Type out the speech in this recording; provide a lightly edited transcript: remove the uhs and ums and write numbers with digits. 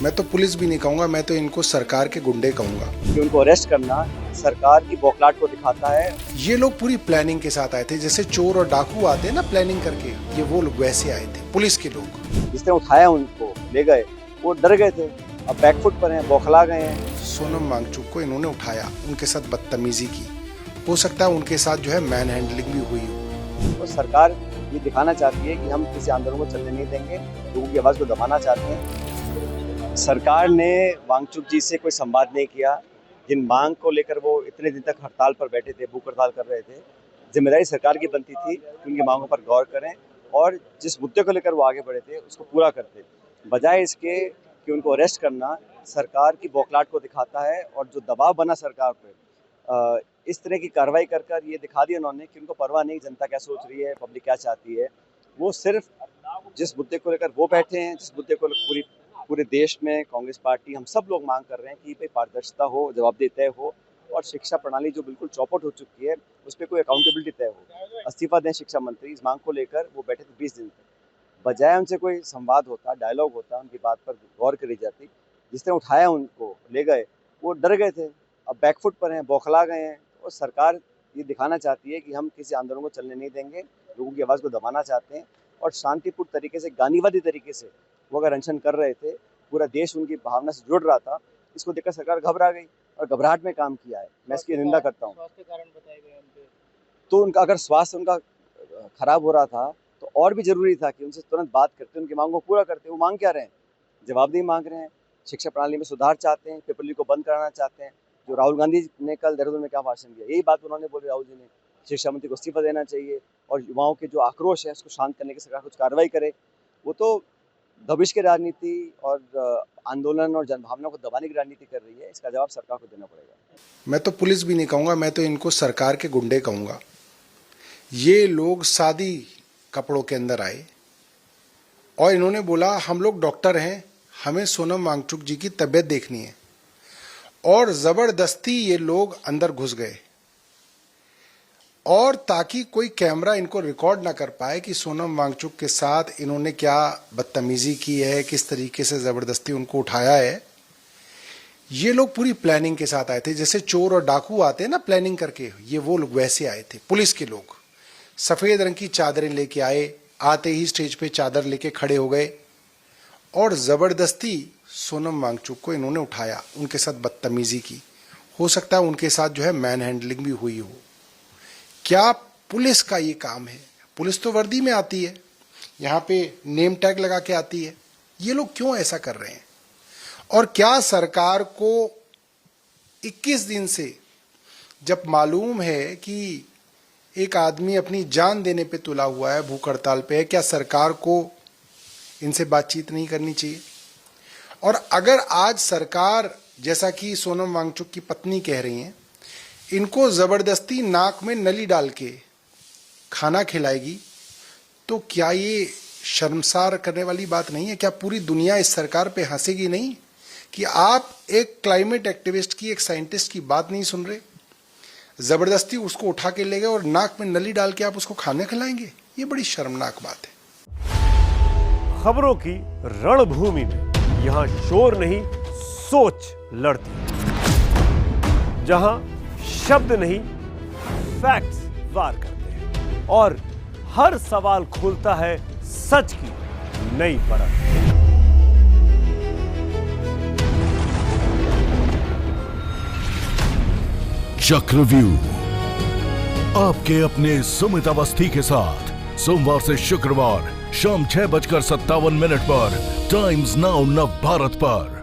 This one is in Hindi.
मैं तो पुलिस भी नहीं कहूँगा, मैं तो इनको सरकार के गुंडे कहूँगा। कि उनको अरेस्ट करना सरकार की बौखलाहट को दिखाता है। ये लोग पूरी प्लानिंग के साथ आए थे, जैसे चोर और डाकू आते हैं ना प्लानिंग करके, ये वो लोग वैसे आए थे, पुलिस के लोग। जिसने उठाया उनको ले गए, वो डर गए थे, अब बैकफुट पर हैं, बौखला गए हैं। सोनम वांगचुक को इन्होंने उठाया, उनके साथ बदतमीजी की, हो सकता है उनके साथ जो है मैन हैंडलिंग भी हुई हो। तो सरकार ये दिखाना चाहती है कि हम किसी आंदोलन को चलने नहीं देंगे, लोगों की आवाज़ को दबाना चाहते हैं। सरकार ने वांगचुक जी से कोई संवाद नहीं किया, जिन मांग को लेकर वो इतने दिन तक हड़ताल पर बैठे थे, भूख हड़ताल कर रहे थे। जिम्मेदारी सरकार की बनती थी कि उनकी मांगों पर गौर करें और जिस मुद्दे को लेकर वो आगे बढ़े थे उसको पूरा करते, बजाय इसके कि उनको अरेस्ट करना सरकार की बौखलाहट को दिखाता है। और जो दबाव बना सरकार पर, इस तरह की कार्रवाई कर कर ये दिखा दिया उन्होंने कि उनको परवाह नहीं जनता क्या सोच रही है, पब्लिक क्या चाहती है। वो सिर्फ जिस मुद्दे को लेकर वो बैठे हैं, जिस मुद्दे को पूरे देश में कांग्रेस पार्टी, हम सब लोग मांग कर रहे हैं कि भाई पारदर्शिता हो, जवाबदेही तय हो और शिक्षा प्रणाली जो बिल्कुल चौपट हो चुकी है उस पर कोई अकाउंटेबिलिटी तय हो। इस्तीफा दें शिक्षा मंत्री, इस मांग को लेकर वो बैठे थे 20 दिन तक, बजाय उनसे कोई संवाद होता, डायलॉग होता, उनकी बात पर गौर करी जाती। जिसने उठाया उनको ले गए, वो डर गए थे, अब बैकफुट पर हैं, बौखला गए हैं। और सरकार ये दिखाना चाहती है कि हम किसी आंदोलन को चलने नहीं देंगे, लोगों की आवाज़ को दबाना चाहते हैं। और शांतिपूर्ण तरीके से, गांधीवादी तरीके से वो अगर अनशन कर रहे थे, पूरा देश उनकी भावना से जुड़ रहा था, इसको देखकर सरकार घबरा गई और घबराहट में काम किया है। मैं इसकी निंदा करता हूँ। स्वास्थ्य कारण बताए गए उनके, तो उनका अगर स्वास्थ्य उनका खराब हो रहा था तो और भी जरूरी था कि उनसे तुरंत बात करते, उनकी मांगों को पूरा करते। वो मांग क्या रहे हैं? जवाबदेही मांग रहे हैं, शिक्षा प्रणाली में सुधार चाहते हैं, पेपर लीक को बंद कराना चाहते हैं। जो राहुल गांधी ने कल देहरादून में क्या भाषण दिया, यही बात उन्होंने बोली राहुल जी ने, शिक्षा मंत्री को इस्तीफा देना चाहिए और युवाओं के जो आक्रोश है उसको शांत करने की सरकार कुछ कार्रवाई करे। वो तो दबिश की राजनीति और आंदोलन और जनभावना को दबाने की राजनीति कर रही है। इसका जवाब सरकार को देना पड़ेगा। मैं तो पुलिस भी नहीं कहूँगा, मैं तो इनको सरकार के गुंडे कहूँगा। ये लोग सादी कपड़ों के अंदर आए और इन्होंने बोला हम लोग डॉक्टर हैं, हमें सोनम वांगचुक जी की तबीयत देखनी है, और जबरदस्ती ये लोग अंदर घुस गए। और ताकि कोई कैमरा इनको रिकॉर्ड ना कर पाए कि सोनम वांगचुक के साथ इन्होंने क्या बदतमीजी की है, किस तरीके से जबरदस्ती उनको उठाया है। ये लोग पूरी प्लानिंग के साथ आए थे, जैसे चोर और डाकू आते हैं ना प्लानिंग करके, ये वो लोग वैसे आए थे, पुलिस के लोग। सफेद रंग की चादरें लेके आए, आते ही स्टेज पे चादर लेके खड़े हो गए और जबरदस्ती सोनम वांगचुक को इन्होंने उठाया, उनके साथ बदतमीजी की, हो सकता है उनके साथ जो है मैन हैंडलिंग भी हुई हो। क्या पुलिस का ये काम है? पुलिस तो वर्दी में आती है, यहाँ पे नेम टैग लगा के आती है। ये लोग क्यों ऐसा कर रहे हैं? और क्या सरकार को 21 दिन से जब मालूम है कि एक आदमी अपनी जान देने पे तुला हुआ है, भूख हड़ताल पे है, क्या सरकार को इनसे बातचीत नहीं करनी चाहिए? और अगर आज सरकार, जैसा कि सोनम वांगचुक की पत्नी कह रही हैं, इनको जबरदस्ती नाक में नली डाल के खाना खिलाएगी, तो क्या ये शर्मसार करने वाली बात नहीं है? क्या पूरी दुनिया इस सरकार पे हंसेगी नहीं कि आप एक क्लाइमेट एक्टिविस्ट की, एक साइंटिस्ट की बात नहीं सुन रहे, जबरदस्ती उसको उठा के ले गए और नाक में नली डाल के आप उसको खाना खिलाएंगे? ये बड़ी शर्मनाक बात है। खबरों की रणभूमि में यहाँ शोर नहीं, सोच लड़ती है। जहां शब्द नहीं, फैक्ट्स वार करते हैं और हर सवाल खोलता है सच की नई परत। चक्रव्यूह आपके अपने सुमित अवस्थी के साथ सोमवार से शुक्रवार शाम 6:57 पर टाइम्स नाउ नव भारत पर।